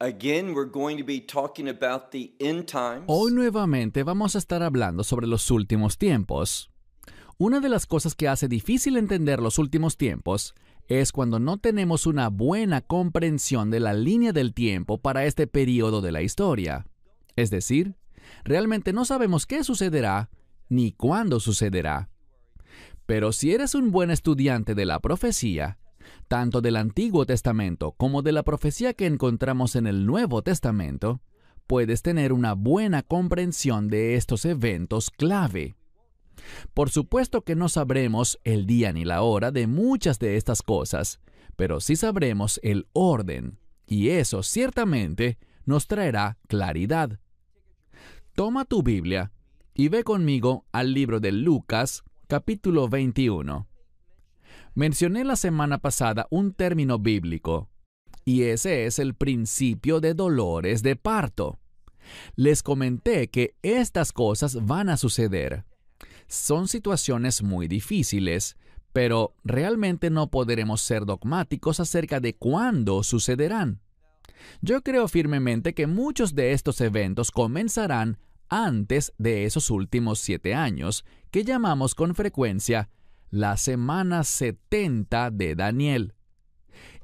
Again, we're going to be talking about the end times. Hoy nuevamente vamos a estar hablando sobre los últimos tiempos. Una de las cosas que hace difícil entender los últimos tiempos es cuando no tenemos una buena comprensión de la línea del tiempo para este periodo de la historia. Es decir, realmente no sabemos qué sucederá ni cuándo sucederá. Pero si eres un buen estudiante de la profecía, tanto del Antiguo Testamento como de la profecía que encontramos en el Nuevo Testamento, puedes tener una buena comprensión de estos eventos clave. Por supuesto que no sabremos el día ni la hora de muchas de estas cosas, pero sí sabremos el orden, y eso ciertamente nos traerá claridad. Toma tu Biblia y ve conmigo al libro de Lucas, capítulo 21. Mencioné la semana pasada un término bíblico, y ese es el principio de dolores de parto. Les comenté que estas cosas van a suceder. Son situaciones muy difíciles, pero realmente no podremos ser dogmáticos acerca de cuándo sucederán. Yo creo firmemente que muchos de estos eventos comenzarán antes de esos últimos 7 años, que llamamos con frecuencia la semana 70 de Daniel.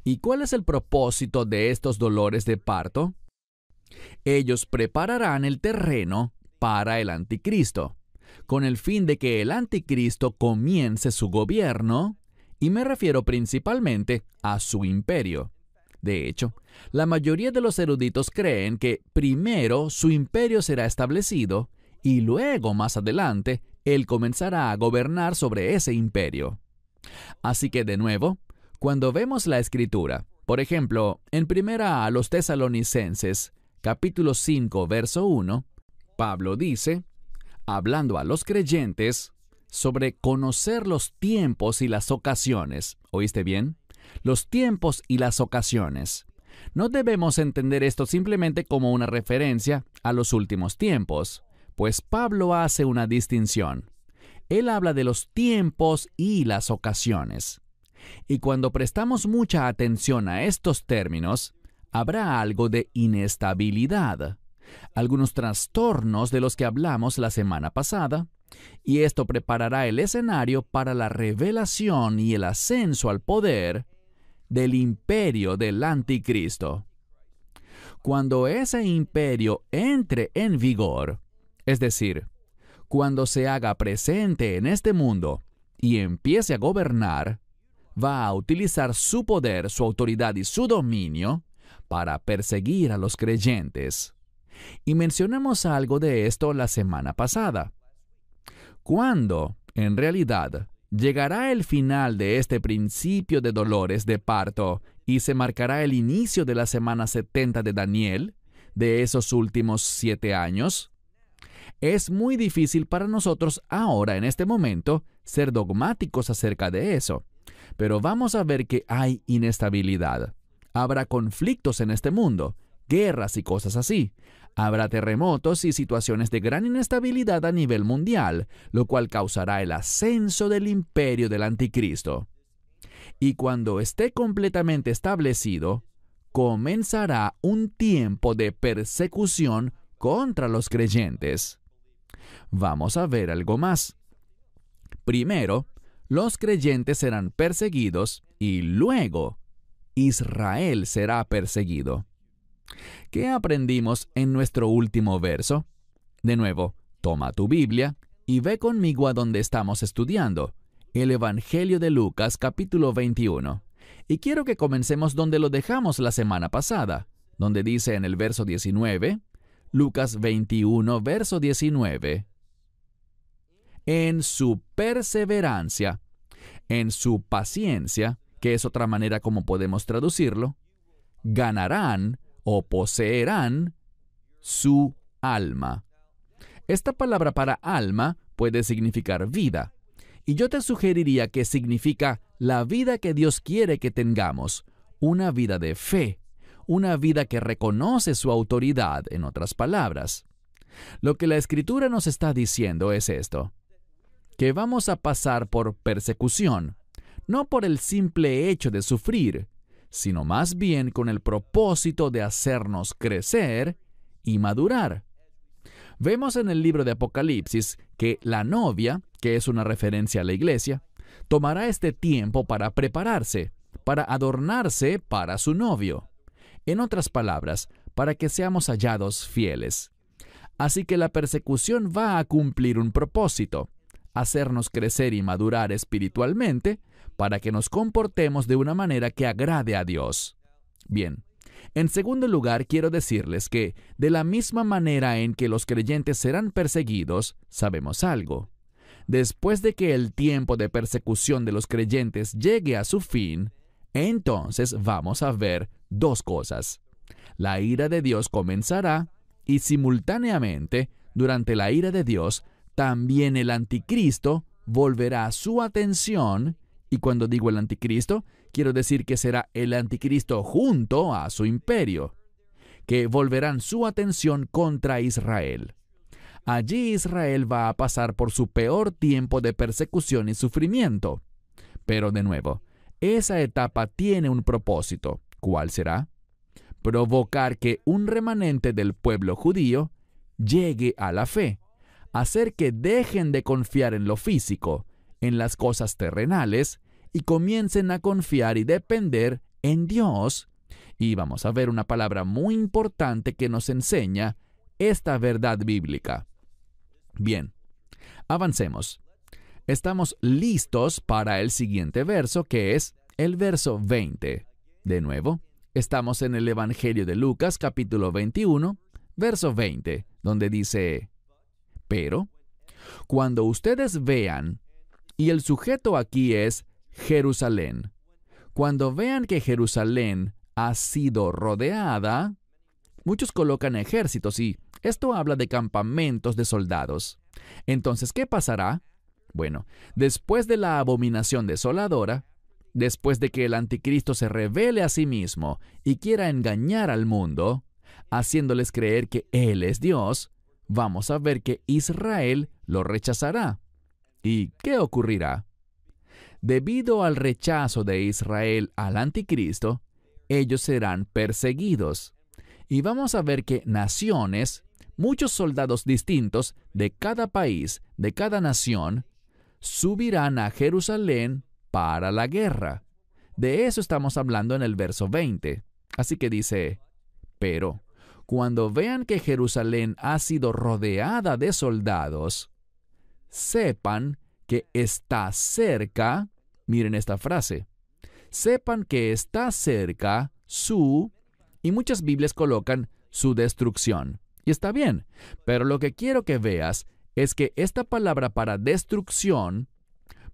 ¿Y cuál es el propósito de estos dolores de parto? Ellos prepararán el terreno para el anticristo, con el fin de que el anticristo comience su gobierno, y me refiero principalmente a su imperio. De hecho, la mayoría de los eruditos creen que primero su imperio será establecido y luego, más adelante, él comenzará a gobernar sobre ese imperio. Así que, de nuevo, cuando vemos la Escritura, por ejemplo, en 1 a los Tesalonicenses, capítulo 5, verso 1, Pablo dice, hablando a los creyentes, sobre conocer los tiempos y las ocasiones. ¿Oíste bien? Los tiempos y las ocasiones. No debemos entender esto simplemente como una referencia a los últimos tiempos, pues Pablo hace una distinción. Él habla de los tiempos y las ocasiones. Y cuando prestamos mucha atención a estos términos, habrá algo de inestabilidad, algunos trastornos de los que hablamos la semana pasada, y esto preparará el escenario para la revelación y el ascenso al poder del imperio del anticristo. Cuando ese imperio entre en vigor, es decir, cuando se haga presente en este mundo y empiece a gobernar, va a utilizar su poder, su autoridad y su dominio para perseguir a los creyentes. Y mencionamos algo de esto la semana pasada. ¿Cuándo, en realidad, llegará el final de este principio de dolores de parto y se marcará el inicio de la semana 70 de Daniel, de esos últimos 7 años? Es muy difícil para nosotros ahora, en este momento, ser dogmáticos acerca de eso. Pero vamos a ver que hay inestabilidad. Habrá conflictos en este mundo, guerras y cosas así. Habrá terremotos y situaciones de gran inestabilidad a nivel mundial, lo cual causará el ascenso del imperio del anticristo. Y cuando esté completamente establecido, comenzará un tiempo de persecución contra los creyentes. Vamos a ver algo más. Primero, los creyentes serán perseguidos y luego Israel será perseguido. ¿Qué aprendimos en nuestro último verso? De nuevo, toma tu Biblia y ve conmigo a donde estamos estudiando, el Evangelio de Lucas, capítulo 21. Y quiero que comencemos donde lo dejamos la semana pasada, donde dice en el verso 19, Lucas 21, verso 19. En su perseverancia, en su paciencia, que es otra manera como podemos traducirlo, ganarán o poseerán su alma. Esta palabra para alma puede significar vida, y yo te sugeriría que significa la vida que Dios quiere que tengamos, una vida de fe, una vida que reconoce su autoridad, en otras palabras. Lo que la Escritura nos está diciendo es esto, que vamos a pasar por persecución, no por el simple hecho de sufrir, sino más bien con el propósito de hacernos crecer y madurar. Vemos en el libro de Apocalipsis que la novia, que es una referencia a la iglesia, tomará este tiempo para prepararse, para adornarse para su novio. En otras palabras, para que seamos hallados fieles. Así que la persecución va a cumplir un propósito, hacernos crecer y madurar espiritualmente para que nos comportemos de una manera que agrade a Dios. Bien, en segundo lugar, quiero decirles que, de la misma manera en que los creyentes serán perseguidos, sabemos algo. Después de que el tiempo de persecución de los creyentes llegue a su fin, entonces vamos a ver dos cosas. La ira de Dios comenzará y simultáneamente, durante la ira de Dios, también el anticristo volverá su atención, y cuando digo el anticristo, quiero decir que será el anticristo junto a su imperio, que volverán su atención contra Israel. Allí Israel va a pasar por su peor tiempo de persecución y sufrimiento. Pero de nuevo, esa etapa tiene un propósito. ¿Cuál será? Provocar que un remanente del pueblo judío llegue a la fe, hacer que dejen de confiar en lo físico, en las cosas terrenales, y comiencen a confiar y depender en Dios. Y vamos a ver una palabra muy importante que nos enseña esta verdad bíblica. Bien, avancemos. Estamos listos para el siguiente verso, que es el verso 20. De nuevo, estamos en el Evangelio de Lucas, capítulo 21, verso 20, donde dice: pero, cuando ustedes vean, y el sujeto aquí es Jerusalén, cuando vean que Jerusalén ha sido rodeada, muchos colocan ejércitos y esto habla de campamentos de soldados. Entonces, ¿qué pasará? Bueno, después de la abominación desoladora, después de que el anticristo se revele a sí mismo y quiera engañar al mundo, haciéndoles creer que Él es Dios, vamos a ver que Israel lo rechazará. ¿Y qué ocurrirá? Debido al rechazo de Israel al anticristo, ellos serán perseguidos. Y vamos a ver que naciones, muchos soldados distintos de cada país, de cada nación, subirán a Jerusalén para la guerra. De eso estamos hablando en el verso 20. Así que dice: pero cuando vean que Jerusalén ha sido rodeada de soldados, sepan que está cerca, miren esta frase, sepan que está cerca y muchas Biblias colocan su destrucción. Y está bien, pero lo que quiero que veas es que esta palabra para destrucción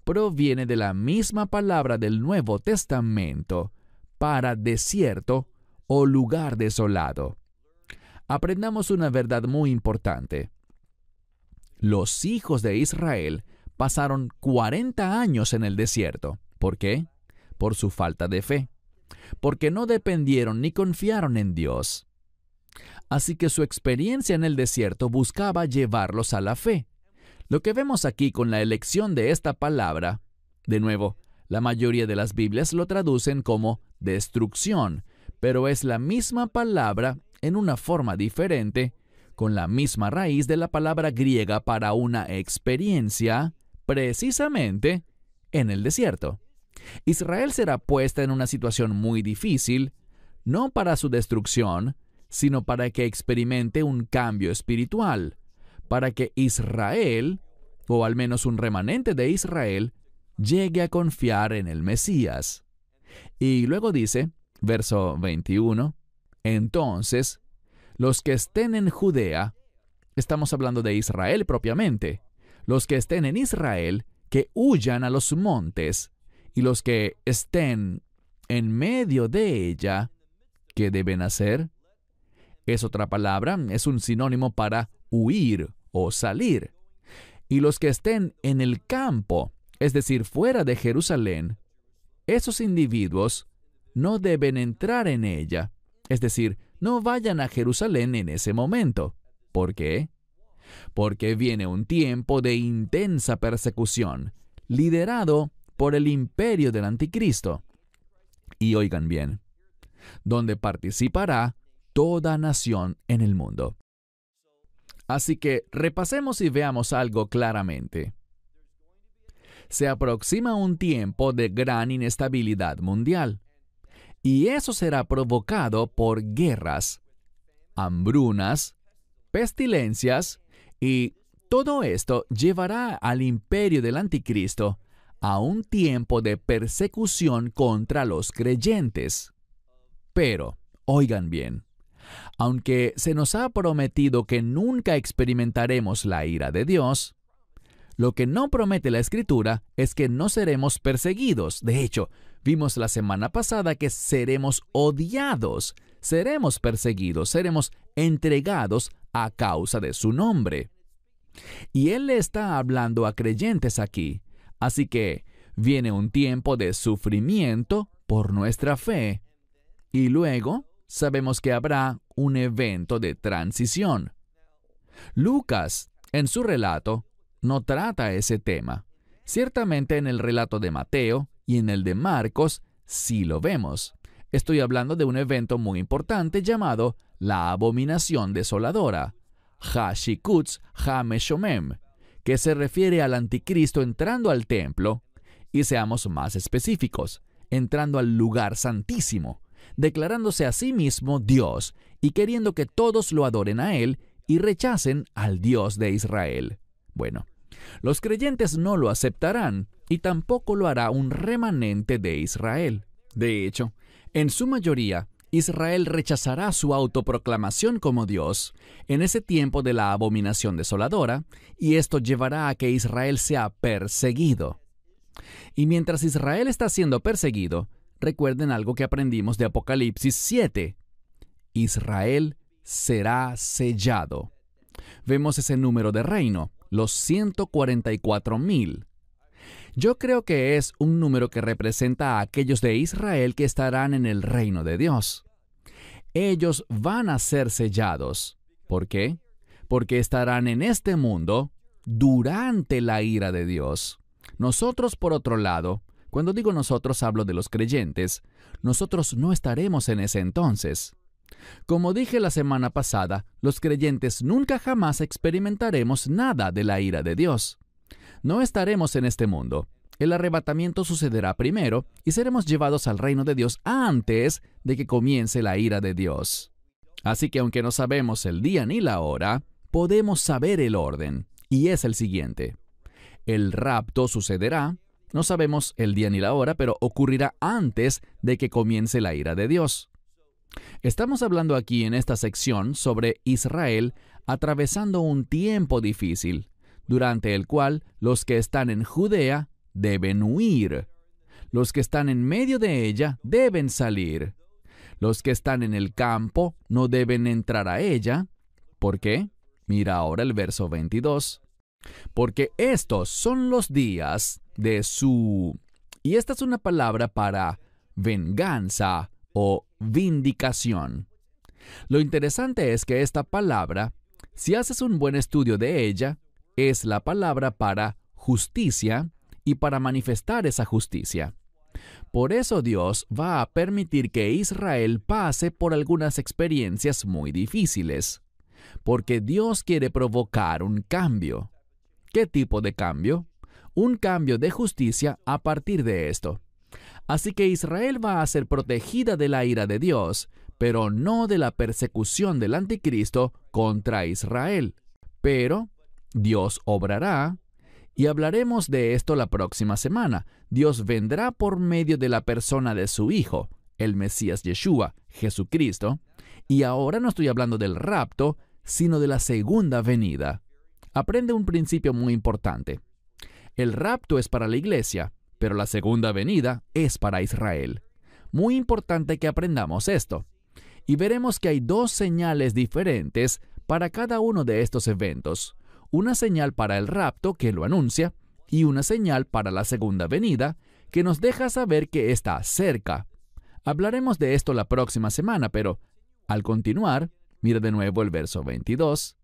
proviene de la misma palabra del Nuevo Testamento para desierto o lugar desolado. Aprendamos una verdad muy importante. Los hijos de Israel pasaron 40 años en el desierto. ¿Por qué? Por su falta de fe. Porque no dependieron ni confiaron en Dios. Así que su experiencia en el desierto buscaba llevarlos a la fe. Lo que vemos aquí con la elección de esta palabra, de nuevo, la mayoría de las Biblias lo traducen como destrucción, pero es la misma palabra en una forma diferente, con la misma raíz de la palabra griega para una experiencia, precisamente en el desierto. Israel será puesta en una situación muy difícil, no para su destrucción, sino para que experimente un cambio espiritual, para que Israel, o al menos un remanente de Israel, llegue a confiar en el Mesías. Y luego dice, verso 21, entonces, los que estén en Judea, estamos hablando de Israel propiamente, los que estén en Israel, que huyan a los montes, y los que estén en medio de ella, ¿qué deben hacer? Es otra palabra, es un sinónimo para huir o salir. Y los que estén en el campo, es decir, fuera de Jerusalén, esos individuos no deben entrar en ella, es decir, no vayan a Jerusalén en ese momento. ¿Por qué? Porque viene un tiempo de intensa persecución, liderado por el imperio del anticristo. Y oigan bien, donde participará toda nación en el mundo. Así que repasemos y veamos algo claramente. Se aproxima un tiempo de gran inestabilidad mundial, y eso será provocado por guerras, hambrunas, pestilencias, y todo esto llevará al imperio del anticristo a un tiempo de persecución contra los creyentes. Pero, oigan bien, aunque se nos ha prometido que nunca experimentaremos la ira de Dios, lo que no promete la Escritura es que no seremos perseguidos. De hecho, vimos la semana pasada que seremos odiados, seremos perseguidos, seremos entregados a causa de su nombre. Y Él le está hablando a creyentes aquí. Así que viene un tiempo de sufrimiento por nuestra fe. Y luego sabemos que habrá un evento de transición. Lucas, en su relato, no trata ese tema. Ciertamente en el relato de Mateo y en el de Marcos sí lo vemos. Estoy hablando de un evento muy importante llamado la abominación desoladora, Ha-Shikutz Ha-Meshomem, que se refiere al anticristo entrando al templo, y seamos más específicos, entrando al lugar santísimo, declarándose a sí mismo Dios y queriendo que todos lo adoren a Él y rechacen al Dios de Israel. Bueno, los creyentes no lo aceptarán y tampoco lo hará un remanente de Israel. De hecho, en su mayoría, Israel rechazará su autoproclamación como Dios en ese tiempo de la abominación desoladora, y esto llevará a que Israel sea perseguido. Y mientras Israel está siendo perseguido, recuerden algo que aprendimos de Apocalipsis 7. Israel será sellado. Vemos ese número de reino, los 144,000. Yo creo que es un número que representa a aquellos de Israel que estarán en el reino de Dios. Ellos van a ser sellados. ¿Por qué? Porque estarán en este mundo durante la ira de Dios. Nosotros, por otro lado, cuando digo nosotros hablo de los creyentes, nosotros no estaremos en ese entonces. Como dije la semana pasada, los creyentes nunca jamás experimentaremos nada de la ira de Dios. No estaremos en este mundo. El arrebatamiento sucederá primero y seremos llevados al reino de Dios antes de que comience la ira de Dios. Así que aunque no sabemos el día ni la hora, podemos saber el orden, y es el siguiente. El rapto sucederá, no sabemos el día ni la hora, pero ocurrirá antes de que comience la ira de Dios. Estamos hablando aquí en esta sección sobre Israel atravesando un tiempo difícil, durante el cual los que están en Judea deben huir. Los que están en medio de ella deben salir. Los que están en el campo no deben entrar a ella. ¿Por qué? Mira ahora el verso 22. Porque estos son los días de su... Y esta es una palabra para venganza o vindicación. Lo interesante es que esta palabra, si haces un buen estudio de ella, es la palabra para justicia y para manifestar esa justicia. Por eso Dios va a permitir que Israel pase por algunas experiencias muy difíciles, porque Dios quiere provocar un cambio. ¿Qué tipo de cambio? Un cambio de justicia a partir de esto. Así que Israel va a ser protegida de la ira de Dios, pero no de la persecución del anticristo contra Israel. Pero Dios obrará, y hablaremos de esto la próxima semana. Dios vendrá por medio de la persona de su Hijo, el Mesías Yeshua, Jesucristo, y ahora no estoy hablando del rapto, sino de la segunda venida. Aprende un principio muy importante. El rapto es para la iglesia, pero la segunda venida es para Israel. Muy importante que aprendamos esto. Y veremos que hay dos señales diferentes para cada uno de estos eventos. Una señal para el rapto, que lo anuncia, y una señal para la segunda venida, que nos deja saber que está cerca. Hablaremos de esto la próxima semana, pero al continuar, mira de nuevo el verso 22.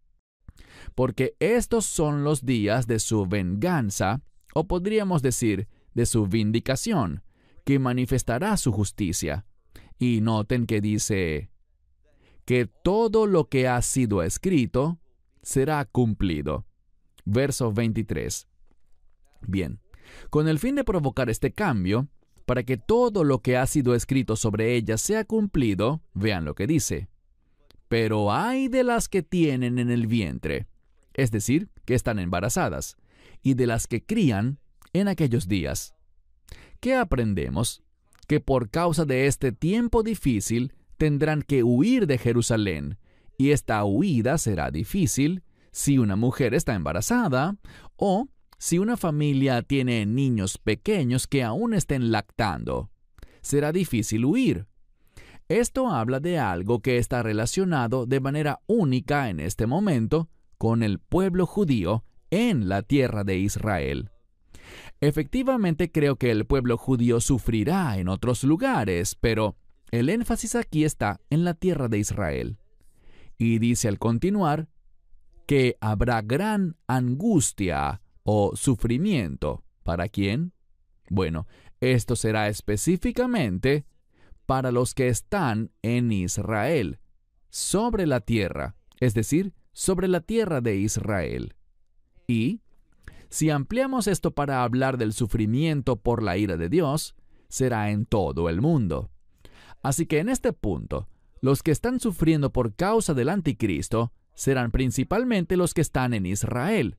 Porque estos son los días de su venganza, o podríamos decir, de su vindicación, que manifestará su justicia. Y noten que dice que todo lo que ha sido escrito será cumplido. Verso 23. Bien, con el fin de provocar este cambio, para que todo lo que ha sido escrito sobre ella sea cumplido, vean lo que dice. Pero hay de las que tienen en el vientre, es decir, que están embarazadas, y de las que crían en aquellos días. ¿Qué aprendemos? Que por causa de este tiempo difícil tendrán que huir de Jerusalén, y esta huida será difícil si una mujer está embarazada o si una familia tiene niños pequeños que aún estén lactando. Será difícil huir. Esto habla de algo que está relacionado de manera única en este momento con el pueblo judío en la tierra de Israel. Efectivamente, creo que el pueblo judío sufrirá en otros lugares, pero el énfasis aquí está en la tierra de Israel. Y dice al continuar que habrá gran angustia o sufrimiento. ¿Para quién? Bueno, esto será específicamente para los que están en Israel, sobre la tierra, es decir, sobre la tierra de Israel. Y si ampliamos esto para hablar del sufrimiento por la ira de Dios, será en todo el mundo. Así que en este punto, los que están sufriendo por causa del anticristo serán principalmente los que están en Israel.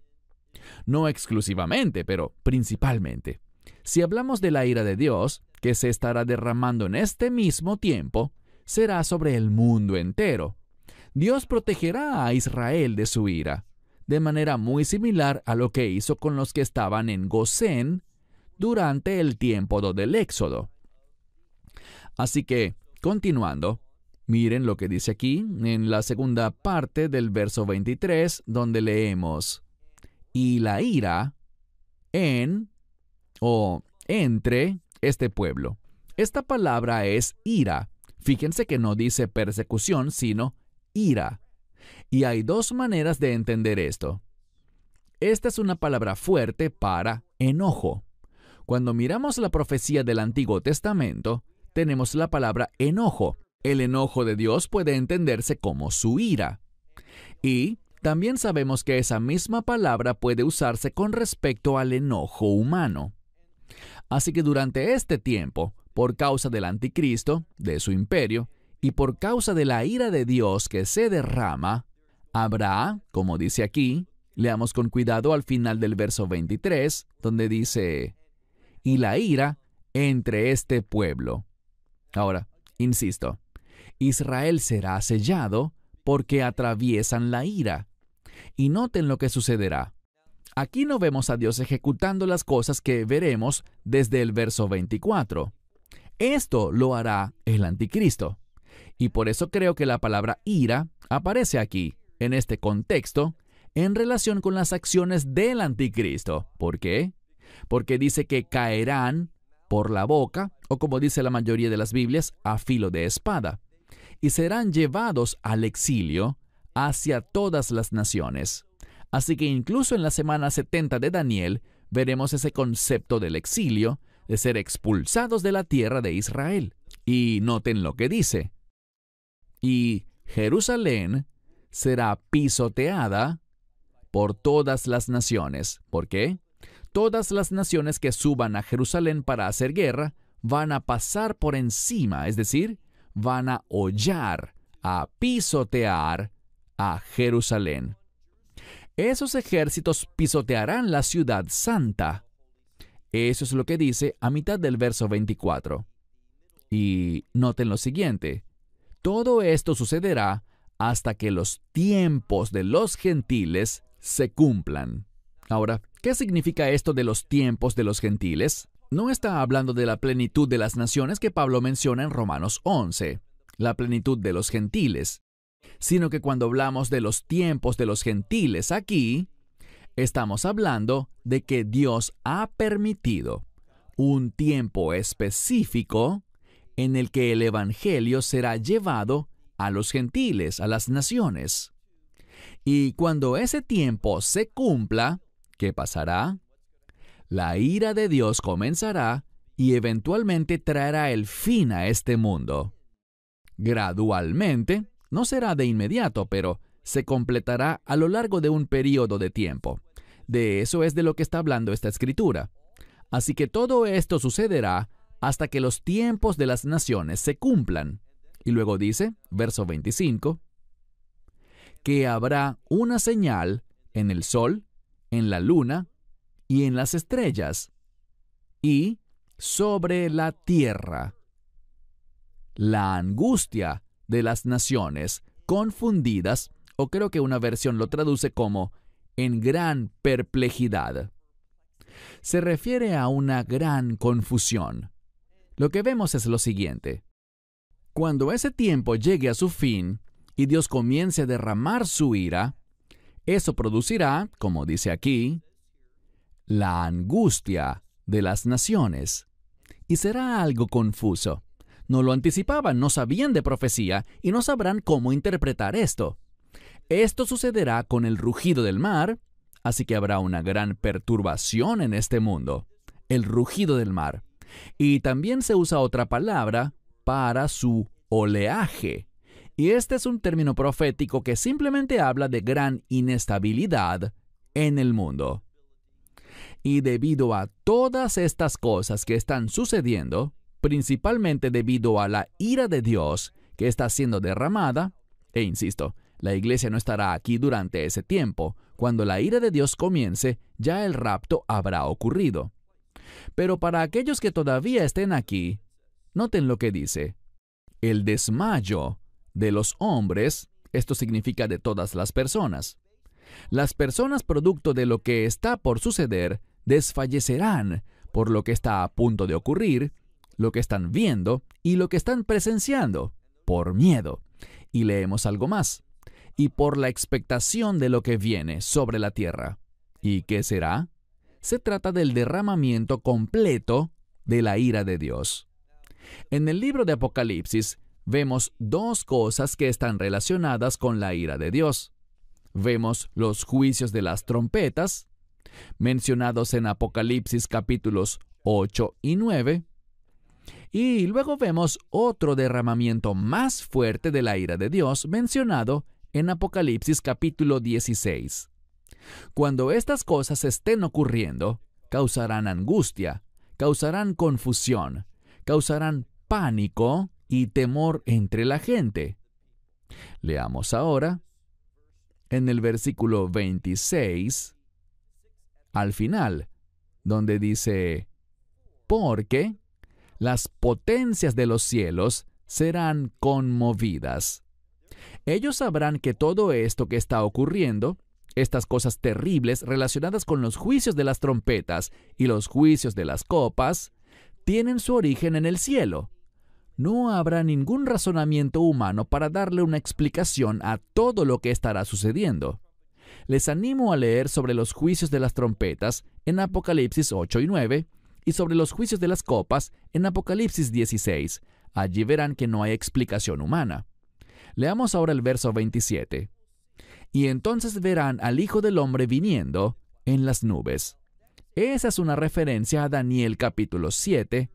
No exclusivamente, pero principalmente. Si hablamos de la ira de Dios, que se estará derramando en este mismo tiempo, será sobre el mundo entero. Dios protegerá a Israel de su ira, de manera muy similar a lo que hizo con los que estaban en Gosén durante el tiempo del Éxodo. Así que, continuando, miren lo que dice aquí en la segunda parte del verso 23, donde leemos: y la ira en o entre este pueblo. Esta palabra es ira. Fíjense que no dice persecución, sino ira. Y hay dos maneras de entender esto. Esta es una palabra fuerte para enojo. Cuando miramos la profecía del Antiguo Testamento, tenemos la palabra enojo. El enojo de Dios puede entenderse como su ira. Y también sabemos que esa misma palabra puede usarse con respecto al enojo humano. Así que durante este tiempo, por causa del anticristo, de su imperio, y por causa de la ira de Dios que se derrama, habrá, como dice aquí, leamos con cuidado al final del verso 23, donde dice: y la ira entre este pueblo. Ahora, insisto, Israel será sellado porque atraviesan la ira. Y noten lo que sucederá. Aquí no vemos a Dios ejecutando las cosas que veremos desde el verso 24. Esto lo hará el anticristo. Y por eso creo que la palabra ira aparece aquí, en este contexto, en relación con las acciones del anticristo. ¿Por qué? Porque dice que caerán por la boca, o como dice la mayoría de las Biblias, a filo de espada, y serán llevados al exilio hacia todas las naciones. Así que incluso en la semana 70 de Daniel veremos ese concepto del exilio, de ser expulsados de la tierra de Israel. Y noten lo que dice: y Jerusalén será pisoteada por todas las naciones. ¿Por qué? Todas las naciones que suban a Jerusalén para hacer guerra van a pasar por encima, es decir, van a hollar, a pisotear a Jerusalén. Esos ejércitos pisotearán la ciudad santa. Eso es lo que dice a mitad del verso 24. Y noten lo siguiente: todo esto sucederá hasta que los tiempos de los gentiles se cumplan. Ahora, ¿qué significa esto de los tiempos de los gentiles? No está hablando de la plenitud de las naciones que Pablo menciona en Romanos 11, la plenitud de los gentiles, sino que cuando hablamos de los tiempos de los gentiles aquí, estamos hablando de que Dios ha permitido un tiempo específico en el que el Evangelio será llevado a los gentiles, a las naciones. Y cuando ese tiempo se cumpla, ¿qué pasará? La ira de Dios comenzará y eventualmente traerá el fin a este mundo. gradualmente, no será de inmediato, pero se completará a lo largo de un periodo de tiempo. De eso es de lo que está hablando esta escritura. Así que todo esto sucederá hasta que los tiempos de las naciones se cumplan. Y luego dice, verso 25, que habrá una señal en el sol, en la luna y en las estrellas, y sobre la tierra la angustia de las naciones confundidas, o creo que una versión lo traduce como en gran perplejidad. Se refiere a una gran confusión. Lo que vemos es lo siguiente. Cuando ese tiempo llegue a su fin y Dios comience a derramar su ira, eso producirá, como dice aquí, la angustia de las naciones. Y será algo confuso. No lo anticipaban, no sabían de profecía y no sabrán cómo interpretar esto. Esto sucederá con el rugido del mar, así que habrá una gran perturbación en este mundo. El rugido del mar. Y también se usa otra palabra para su oleaje. Y este es un término profético que simplemente habla de gran inestabilidad en el mundo. Y debido a todas estas cosas que están sucediendo, principalmente debido a la ira de Dios que está siendo derramada, e insisto, la iglesia no estará aquí durante ese tiempo. Cuando la ira de Dios comience, ya el rapto habrá ocurrido. Pero para aquellos que todavía estén aquí, noten lo que dice. El desmayo de los hombres, esto significa de todas las personas. Las personas producto de lo que está por suceder desfallecerán por lo que está a punto de ocurrir, lo que están viendo y lo que están presenciando, por miedo. Y leemos algo más. Y por la expectación de lo que viene sobre la tierra. ¿Y qué será? Se trata del derramamiento completo de la ira de Dios. En el libro de Apocalipsis vemos dos cosas que están relacionadas con la ira de Dios. Vemos los juicios de las trompetas, mencionados en Apocalipsis capítulos 8 y 9, y luego vemos otro derramamiento más fuerte de la ira de Dios mencionado en Apocalipsis capítulo 16. Cuando estas cosas estén ocurriendo, causarán angustia, causarán confusión, causarán pánico y temor entre la gente. Leamos ahora en el versículo 26, al final, donde dice, porque las potencias de los cielos serán conmovidas. Ellos sabrán que todo esto que está ocurriendo, estas cosas terribles relacionadas con los juicios de las trompetas y los juicios de las copas, tienen su origen en el cielo. No habrá ningún razonamiento humano para darle una explicación a todo lo que estará sucediendo. Les animo a leer sobre los juicios de las trompetas en Apocalipsis 8 y 9 y sobre los juicios de las copas en Apocalipsis 16. Allí verán que no hay explicación humana. Leamos ahora el verso 27. Y entonces verán al Hijo del Hombre viniendo en las nubes. Esa es una referencia a Daniel capítulo 7,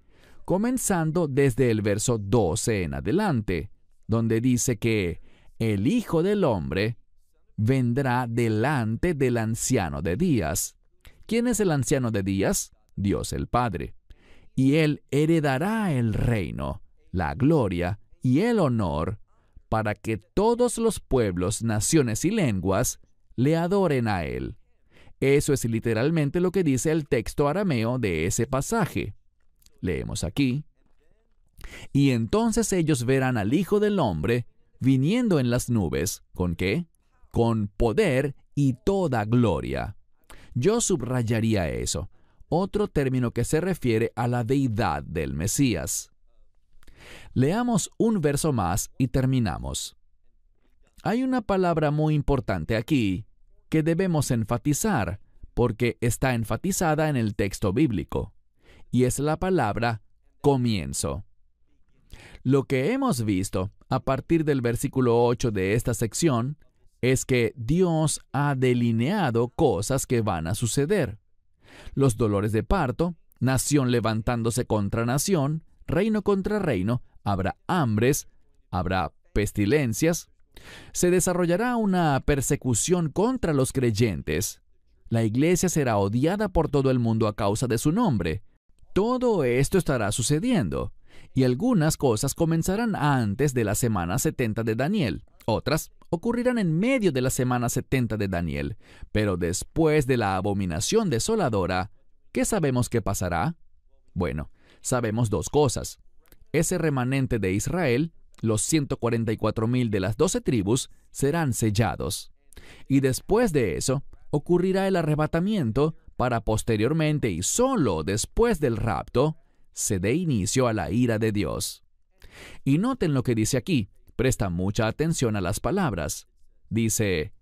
comenzando desde el verso 12 en adelante, donde dice que el Hijo del Hombre vendrá delante del anciano de días. ¿Quién es el anciano de días? Dios el Padre. Y él heredará el reino, la gloria y el honor, para que todos los pueblos, naciones y lenguas le adoren a él. Eso es literalmente lo que dice el texto arameo de ese pasaje. Leemos aquí. Y entonces ellos verán al Hijo del Hombre viniendo en las nubes. ¿Con qué? Con poder y toda gloria. Yo subrayaría eso. Otro término que se refiere a la deidad del Mesías. Leamos un verso más y terminamos. Hay una palabra muy importante aquí que debemos enfatizar porque está enfatizada en el texto bíblico, y es la palabra comienzo. Lo que hemos visto a partir del versículo 8 de esta sección es que Dios ha delineado cosas que van a suceder. Los dolores de parto, nación levantándose contra nación, reino contra reino, habrá hambres, habrá pestilencias, se desarrollará una persecución contra los creyentes, la iglesia será odiada por todo el mundo a causa de su nombre. Todo esto estará sucediendo, y algunas cosas comenzarán antes de la semana 70 de Daniel, otras ocurrirán en medio de la semana 70 de Daniel, pero después de la abominación desoladora, ¿qué sabemos que pasará? Bueno, sabemos dos cosas. Ese remanente de Israel, los 144,000 de las 12 tribus, serán sellados. Y después de eso, ocurrirá el arrebatamiento para posteriormente y solo después del rapto, se dé inicio a la ira de Dios. Y noten lo que dice aquí, presta mucha atención a las palabras. Dice,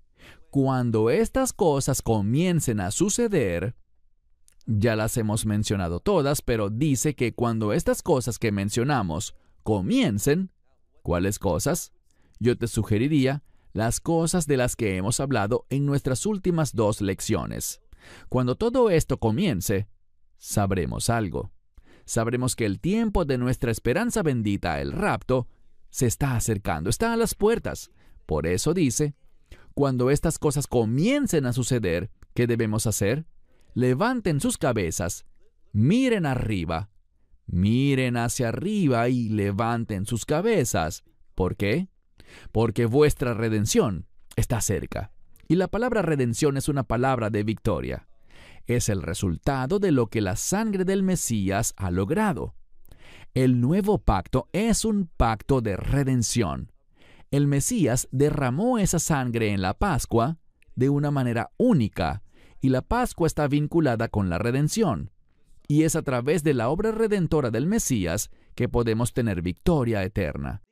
cuando estas cosas comiencen a suceder, ya las hemos mencionado todas, pero dice que cuando estas cosas que mencionamos comiencen, ¿cuáles cosas? Yo te sugeriría las cosas de las que hemos hablado en nuestras últimas 2 lecciones. Cuando todo esto comience, sabremos algo. Sabremos que el tiempo de nuestra esperanza bendita, el rapto, se está acercando, está a las puertas. Por eso dice, cuando estas cosas comiencen a suceder, ¿qué debemos hacer? Levanten sus cabezas, miren arriba, miren hacia arriba y levanten sus cabezas. ¿Por qué? Porque vuestra redención está cerca. Y la palabra redención es una palabra de victoria. Es el resultado de lo que la sangre del Mesías ha logrado. El nuevo pacto es un pacto de redención. El Mesías derramó esa sangre en la Pascua de una manera única, y la Pascua está vinculada con la redención. Y es a través de la obra redentora del Mesías que podemos tener victoria eterna.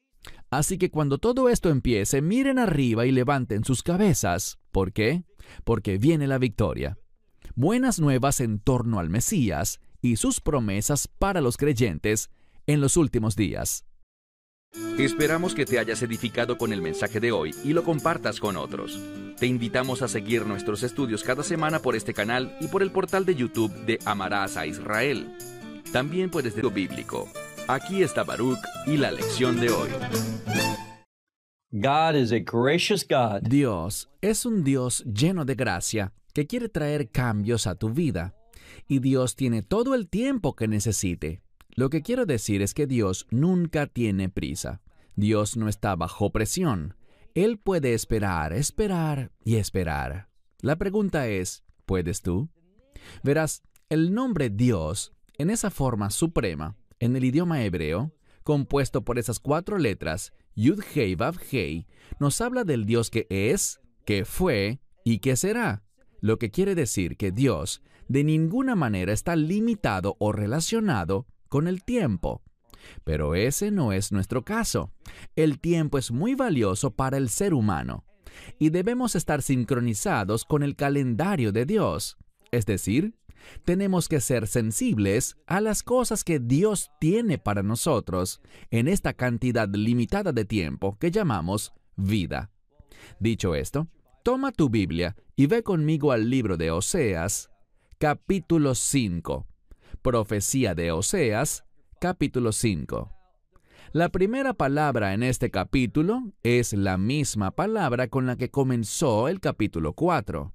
Así que cuando todo esto empiece, miren arriba y levanten sus cabezas. ¿Por qué? Porque viene la victoria. Buenas nuevas en torno al Mesías y sus promesas para los creyentes en los últimos días. Esperamos que te hayas edificado con el mensaje de hoy y lo compartas con otros. Te invitamos a seguir nuestros estudios cada semana por este canal y por el portal de YouTube de Amarás a Israel. También puedes leer bíblico. Aquí está Baruch y la lección de hoy. God is a gracious God. Dios es un Dios lleno de gracia que quiere traer cambios a tu vida. Y Dios tiene todo el tiempo que necesite. Lo que quiero decir es que Dios nunca tiene prisa. Dios no está bajo presión. Él puede esperar, esperar y esperar. La pregunta es, ¿puedes tú? Verás, el nombre Dios, en esa forma suprema, en el idioma hebreo, compuesto por esas 4 letras, Yud-Hei Vav-Hei, nos habla del Dios que es, que fue y que será. Lo que quiere decir que Dios de ninguna manera está limitado o relacionado con el tiempo. Pero ese no es nuestro caso. El tiempo es muy valioso para el ser humano y debemos estar sincronizados con el calendario de Dios. Es decir, tenemos que ser sensibles a las cosas que Dios tiene para nosotros en esta cantidad limitada de tiempo que llamamos vida. Dicho esto, toma tu Biblia y ve conmigo al libro de Oseas, capítulo 5. Profecía de Oseas, capítulo 5. La primera palabra en este capítulo es la misma palabra con la que comenzó el capítulo 4.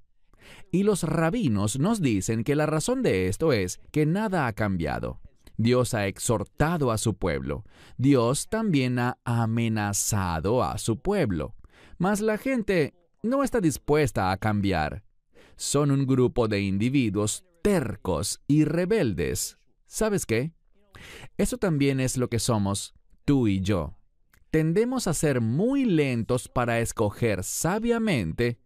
Y los rabinos nos dicen que la razón de esto es que nada ha cambiado. Dios ha exhortado a su pueblo. Dios también ha amenazado a su pueblo. Mas la gente no está dispuesta a cambiar. Son un grupo de individuos tercos y rebeldes. ¿Sabes qué? Eso también es lo que somos tú y yo. Tendemos a ser muy lentos para escoger sabiamente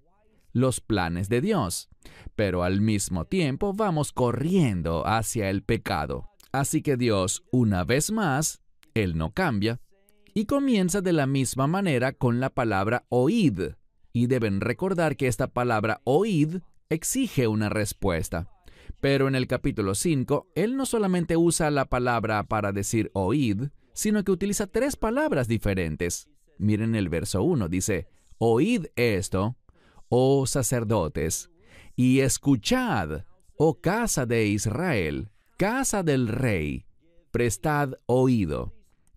los planes de Dios, pero al mismo tiempo vamos corriendo hacia el pecado. Así que Dios, una vez más, Él no cambia, y comienza de la misma manera con la palabra oíd. Y deben recordar que esta palabra oíd exige una respuesta. Pero en el capítulo 5, Él no solamente usa la palabra para decir oíd, sino que utiliza 3 palabras diferentes. Miren el verso 1, dice, oíd esto, oh sacerdotes, y escuchad, oh casa de Israel, casa del rey, prestad oído.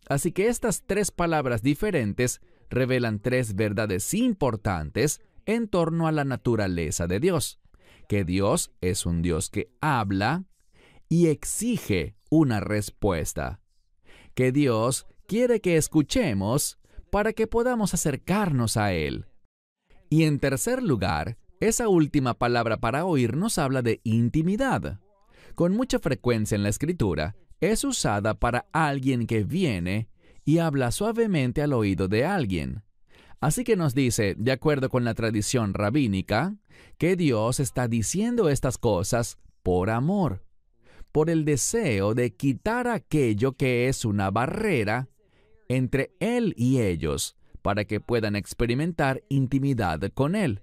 Así que estas tres palabras diferentes revelan tres verdades importantes en torno a la naturaleza de Dios. Que Dios es un Dios que habla y exige una respuesta. Que Dios quiere que escuchemos para que podamos acercarnos a Él. Y en tercer lugar, esa última palabra para oír nos habla de intimidad. Con mucha frecuencia en la Escritura, es usada para alguien que viene y habla suavemente al oído de alguien. Así que nos dice, de acuerdo con la tradición rabínica, que Dios está diciendo estas cosas por amor, por el deseo de quitar aquello que es una barrera entre Él y ellos, para que puedan experimentar intimidad con Él.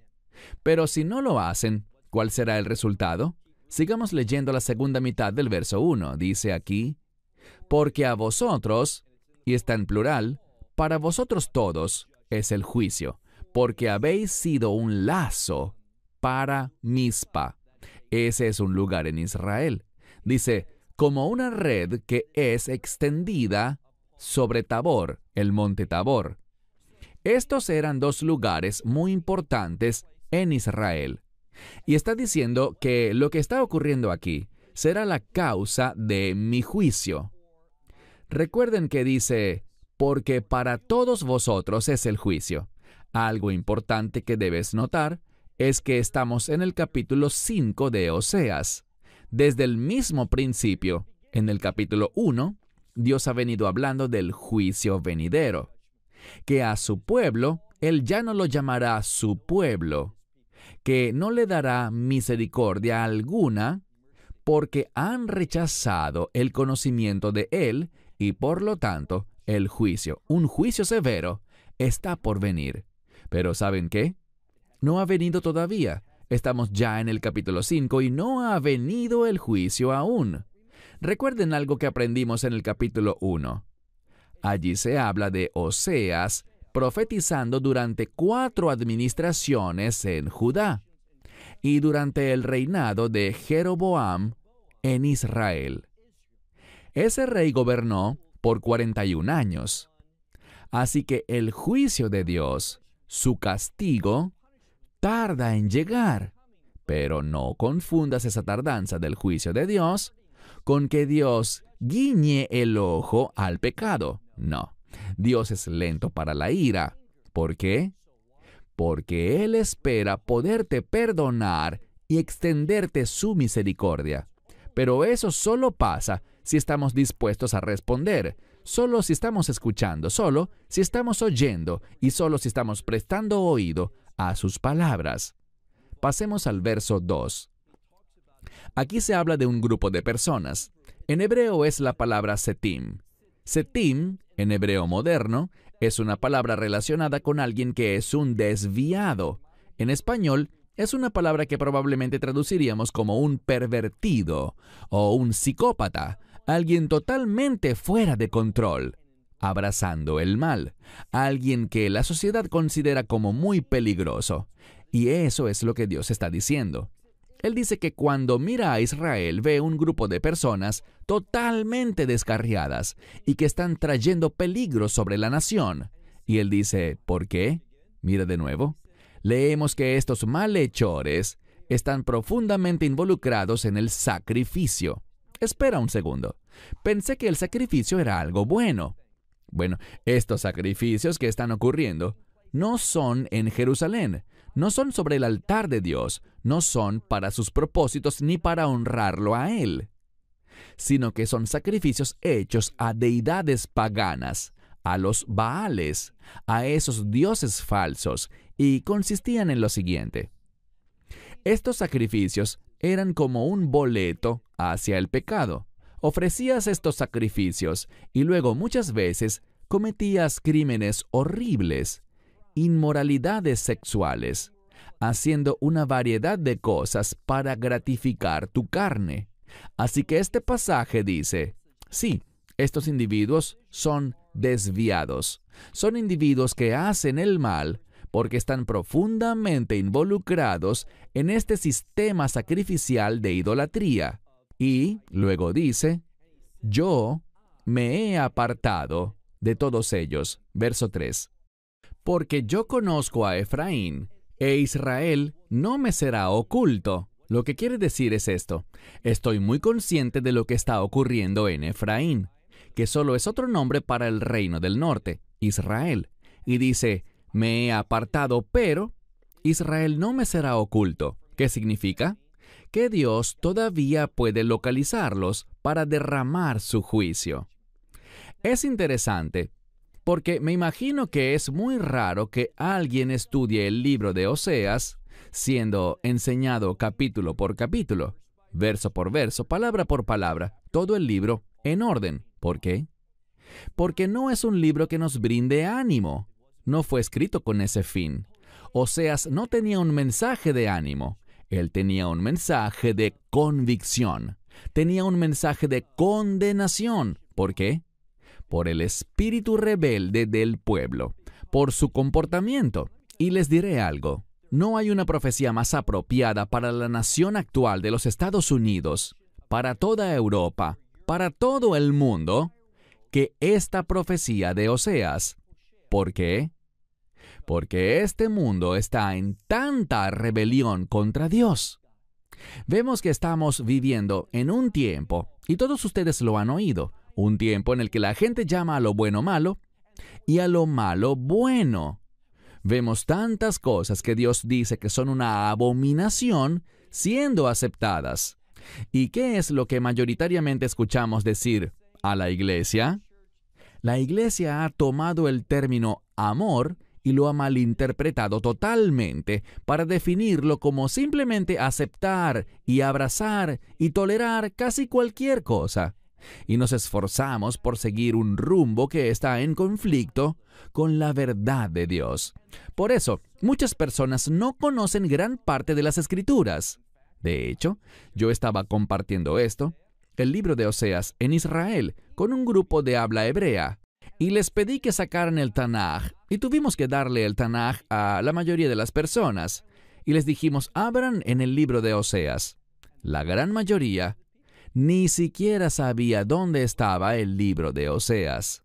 Pero si no lo hacen, ¿cuál será el resultado? Sigamos leyendo la segunda mitad del verso 1. Dice aquí, porque a vosotros, y está en plural, para vosotros todos es el juicio, porque habéis sido un lazo para Mizpa. Ese es un lugar en Israel. Dice, como una red que es extendida sobre Tabor, el monte Tabor. Estos eran dos lugares muy importantes en Israel. Y está diciendo que lo que está ocurriendo aquí será la causa de mi juicio. Recuerden que dice, porque para todos vosotros es el juicio. Algo importante que debes notar es que estamos en el capítulo 5 de Oseas. Desde el mismo principio, en el capítulo 1, Dios ha venido hablando del juicio venidero, que a su pueblo Él ya no lo llamará su pueblo, que no le dará misericordia alguna porque han rechazado el conocimiento de Él y por lo tanto el juicio, un juicio severo, está por venir. Pero ¿saben qué? No ha venido todavía. Estamos ya en el capítulo 5 y no ha venido el juicio aún. Recuerden algo que aprendimos en el capítulo 1. Allí se habla de Oseas profetizando durante 4 administraciones en Judá y durante el reinado de Jeroboam en Israel. Ese rey gobernó por 41 años. Así que el juicio de Dios, su castigo, tarda en llegar. Pero no confundas esa tardanza del juicio de Dios con que Dios guiñe el ojo al pecado. No, Dios es lento para la ira. ¿Por qué? Porque Él espera poderte perdonar y extenderte su misericordia. Pero eso solo pasa si estamos dispuestos a responder, solo si estamos escuchando, solo si estamos oyendo y solo si estamos prestando oído a sus palabras. Pasemos al verso 2. Aquí se habla de un grupo de personas. En hebreo es la palabra setim. Setim, en hebreo moderno, es una palabra relacionada con alguien que es un desviado. En español, es una palabra que probablemente traduciríamos como un pervertido o un psicópata, alguien totalmente fuera de control, abrazando el mal, alguien que la sociedad considera como muy peligroso. Y eso es lo que Dios está diciendo. Él dice que cuando mira a Israel ve un grupo de personas totalmente descarriadas y que están trayendo peligro sobre la nación. Y él dice, ¿por qué? Mira de nuevo. Leemos que estos malhechores están profundamente involucrados en el sacrificio. Espera un segundo. Pensé que el sacrificio era algo bueno. Bueno, estos sacrificios que están ocurriendo no son en Jerusalén, no son sobre el altar de Dios, no son para sus propósitos ni para honrarlo a Él, sino que son sacrificios hechos a deidades paganas, a los Baales, a esos dioses falsos, y consistían en lo siguiente. Estos sacrificios eran como un boleto hacia el pecado. Ofrecías estos sacrificios y luego muchas veces cometías crímenes horribles, inmoralidades sexuales, haciendo una variedad de cosas para gratificar tu carne. Así que este pasaje dice, sí, estos individuos son desviados, son individuos que hacen el mal porque están profundamente involucrados en este sistema sacrificial de idolatría. Y luego dice, yo me he apartado de todos ellos. Verso 3. Porque yo conozco a Efraín, e Israel no me será oculto. Lo que quiere decir es esto: estoy muy consciente de lo que está ocurriendo en Efraín, que solo es otro nombre para el reino del norte, Israel. Y dice, me he apartado, pero Israel no me será oculto. ¿Qué significa? Que Dios todavía puede localizarlos para derramar su juicio. Es interesante, porque me imagino que es muy raro que alguien estudie el libro de Oseas siendo enseñado capítulo por capítulo, verso por verso, palabra por palabra, todo el libro en orden. ¿Por qué? Porque no es un libro que nos brinde ánimo. No fue escrito con ese fin. Oseas no tenía un mensaje de ánimo. Él tenía un mensaje de convicción. Tenía un mensaje de condenación. ¿Por qué? Por el espíritu rebelde del pueblo, por su comportamiento. Y les diré algo. No hay una profecía más apropiada para la nación actual de los Estados Unidos, para toda Europa, para todo el mundo, que esta profecía de Oseas. ¿Por qué? Porque este mundo está en tanta rebelión contra Dios. Vemos que estamos viviendo en un tiempo, y todos ustedes lo han oído, un tiempo en el que la gente llama a lo bueno malo y a lo malo bueno. Vemos tantas cosas que Dios dice que son una abominación siendo aceptadas. ¿Y qué es lo que mayoritariamente escuchamos decir a la iglesia? La iglesia ha tomado el término amor y lo ha malinterpretado totalmente para definirlo como simplemente aceptar y abrazar y tolerar casi cualquier cosa. Y nos esforzamos por seguir un rumbo que está en conflicto con la verdad de Dios. Por eso, muchas personas no conocen gran parte de las Escrituras. De hecho, yo estaba compartiendo el libro de Oseas, en Israel, con un grupo de habla hebrea, y les pedí que sacaran el Tanaj, y tuvimos que darle el Tanaj a la mayoría de las personas, y les dijimos, abran en el libro de Oseas. La gran mayoría ni siquiera sabía dónde estaba el libro de Oseas.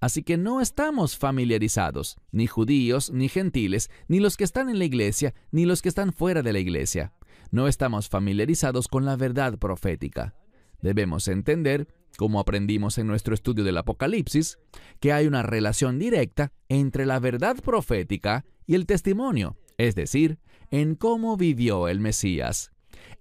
Así que no estamos familiarizados, ni judíos, ni gentiles, ni los que están en la iglesia, ni los que están fuera de la iglesia. No estamos familiarizados con la verdad profética. Debemos entender, como aprendimos en nuestro estudio del Apocalipsis, que hay una relación directa entre la verdad profética y el testimonio, es decir, en cómo vivió el Mesías.